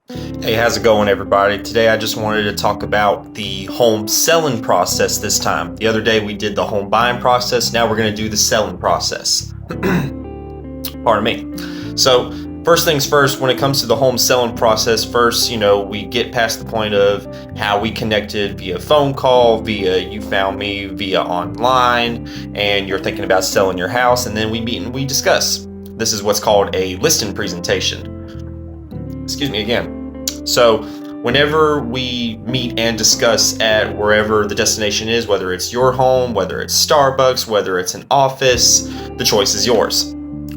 Hey, how's it going, everybody? Today I just wanted to talk about the home selling process this time. The other day we did the home buying process. Now we're going to do the selling process. Pardon me. So, first things first, when it comes to the home selling process, first, we get past the point of how we connected via phone call, via you found me via online, and you're thinking about selling your house, and then we meet and we discuss. This is what's called a listing presentation. Excuse me again. So whenever we meet and discuss at wherever the destination is, whether it's your home, whether it's Starbucks, whether it's an office, the choice is yours.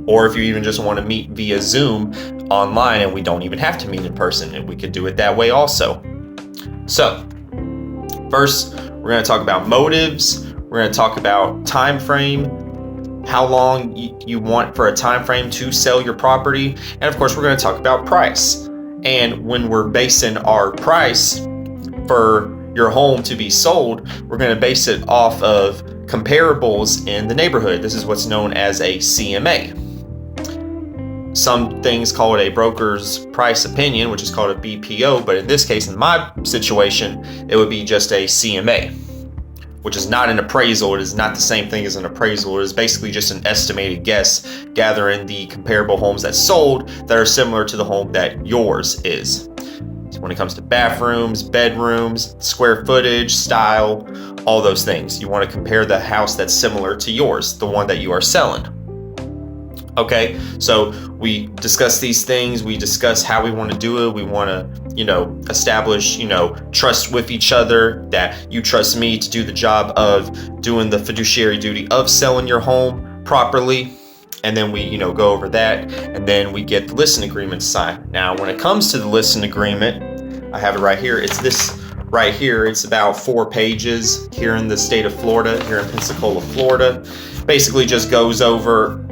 Or if you even just want to meet via Zoom online and we don't even have to meet in person, and we could do it that way also. So first, we're going to talk about motives. We're going to talk about time frame, how long you want for a time frame to sell your property. And of course, we're going to talk about price. And when we're basing our price for your home to be sold, we're going to base it off of comparables in the neighborhood. This is what's known as a CMA. Some things call it a broker's price opinion, which is called a BPO. But in this case, in my situation, it would be just a CMA, which is not an appraisal. It is not the same thing as an appraisal. It is basically just an estimated guess, gathering the comparable homes that sold that are similar to the home that yours is. So when it comes to bathrooms, bedrooms, square footage, style, all those things, you want to compare the house that's similar to yours, the one that you are selling. Okay, so we discuss these things. We discuss how we want to do it. We want to, establish, trust with each other, that you trust me to do the job of doing the fiduciary duty of selling your home properly. And then we, go over that, and then we get the listing agreement signed. Now, when it comes to the listing agreement, I have it right here. It's this right here. It's about 4 pages here in the state of Florida, here in Pensacola, Florida. Basically just goes over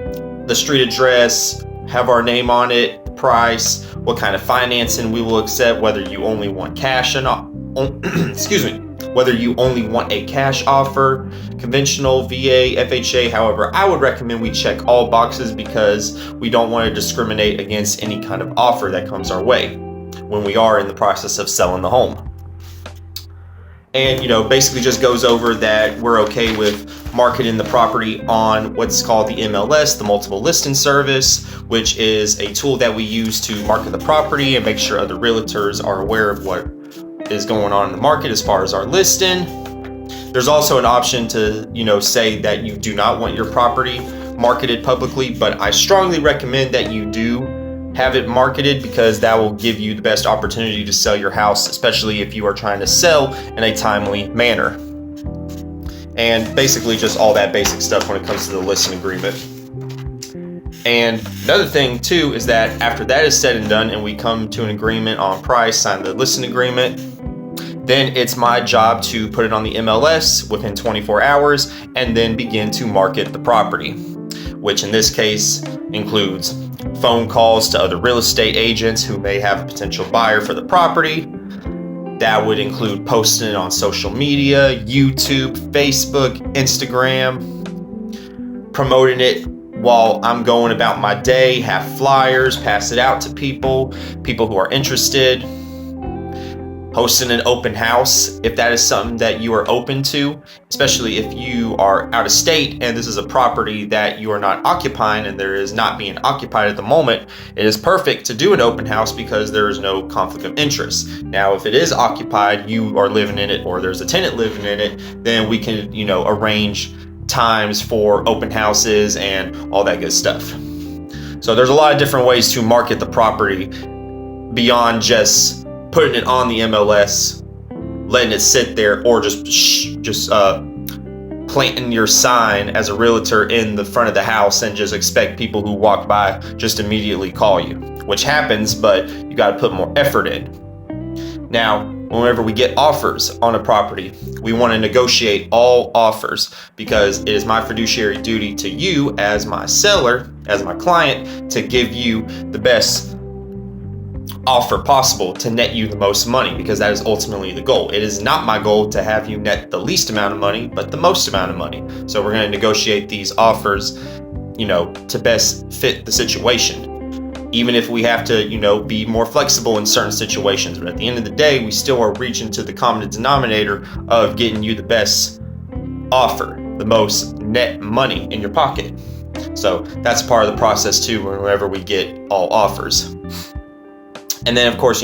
the street address, have our name on it, price, what kind of financing we will accept, whether you only want cash whether you only want a cash offer, conventional, VA, FHA. However, I would recommend we check all boxes because we don't want to discriminate against any kind of offer that comes our way when we are in the process of selling the home. And, basically just goes over that we're okay with marketing the property on what's called the MLS, the multiple listing service, which is a tool that we use to market the property and make sure other realtors are aware of what is going on in the market as far as our listing. There's also an option to, say that you do not want your property marketed publicly, but I strongly recommend that you do have it marketed because that will give you the best opportunity to sell your house, especially if you are trying to sell in a timely manner. And basically just all that basic stuff when it comes to the listing agreement. And another thing too is that after that is said and done and we come to an agreement on price, sign the listing agreement, then it's my job to put it on the MLS within 24 hours and then begin to market the property, which in this case includes phone calls to other real estate agents who may have a potential buyer for the property. That would include posting it on social media, YouTube, Facebook, Instagram, promoting it while I'm going about my day, have flyers, pass it out to people who are interested. Hosting an open house, if that is something that you are open to, especially if you are out of state and this is a property that you are not occupying and there is not being occupied at the moment, it is perfect to do an open house because there is no conflict of interest. Now, if it is occupied, you are living in it or there's a tenant living in it, then we can, arrange times for open houses and all that good stuff. So there's a lot of different ways to market the property beyond just putting it on the MLS, letting it sit there, or just planting your sign as a realtor in the front of the house and just expect people who walk by just immediately call you, which happens, but you got to put more effort in. Now, whenever we get offers on a property, we want to negotiate all offers because it is my fiduciary duty to you as my seller, as my client, to give you the best offer possible to net you the most money, because that is ultimately the goal. It is not my goal to have you net the least amount of money, but the most amount of money. So we're going to negotiate these offers, to best fit the situation. even if we have to, be more flexible in certain situations. But at the end of the day, we still are reaching to the common denominator of getting you the best offer, the most net money in your pocket. So that's part of the process too, whenever we get all offers. And then of course,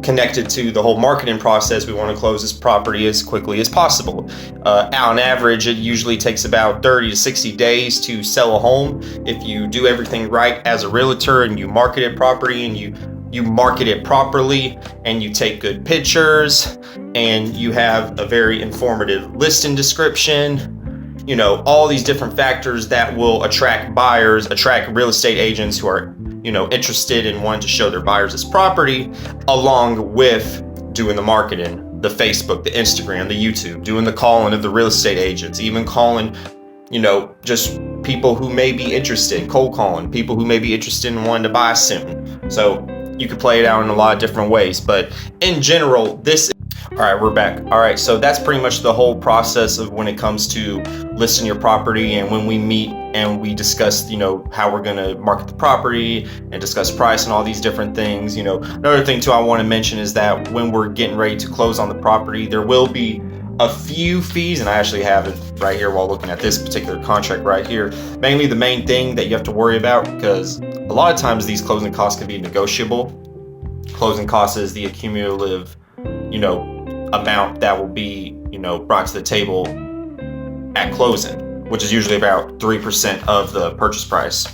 connected to the whole marketing process, we want to close this property as quickly as possible. On average, it usually takes about 30 to 60 days to sell a home. If you do everything right as a realtor and you market it properly and you market it properly and you take good pictures and you have a very informative listing description, all these different factors that will attract buyers, attract real estate agents who are interested in wanting to show their buyers this property, along with doing the marketing, the Facebook, the Instagram, the YouTube, doing the calling of the real estate agents, even calling, just people who may be interested, cold calling people who may be interested in wanting to buy soon. So you could play it out in a lot of different ways, but in general, all right, we're back. All right, so that's pretty much the whole process of when it comes to listing your property, and when we meet and we discuss, how we're going to market the property and discuss price and all these different things. Another thing too I want to mention is that when we're getting ready to close on the property, there will be a few fees, and I actually have it right here while looking at this particular contract right here. Mainly the main thing that you have to worry about, because a lot of times these closing costs can be negotiable. Closing costs is the accumulative, amount that will be, brought to the table at closing, which is usually about 3% of the purchase price.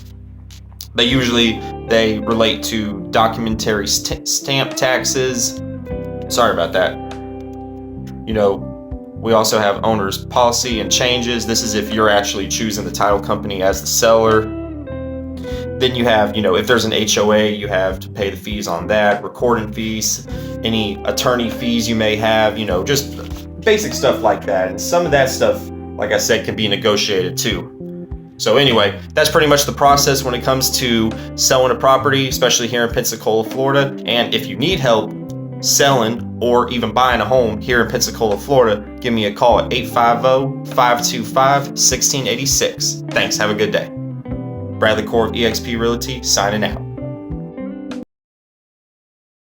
But usually they relate to documentary stamp taxes. Sorry about that. We also have owner's policy and changes. This is if you're actually choosing the title company as the seller. Then you have, if there's an HOA, you have to pay the fees on that, recording fees, any attorney fees you may have, just basic stuff like that. And some of that stuff, like I said, can be negotiated too. So anyway, that's pretty much the process when it comes to selling a property, especially here in Pensacola, Florida. And if you need help selling or even buying a home here in Pensacola, Florida, give me a call at 850-525-1686. Thanks. Have a good day. Bradley Core of eXp Realty signing out.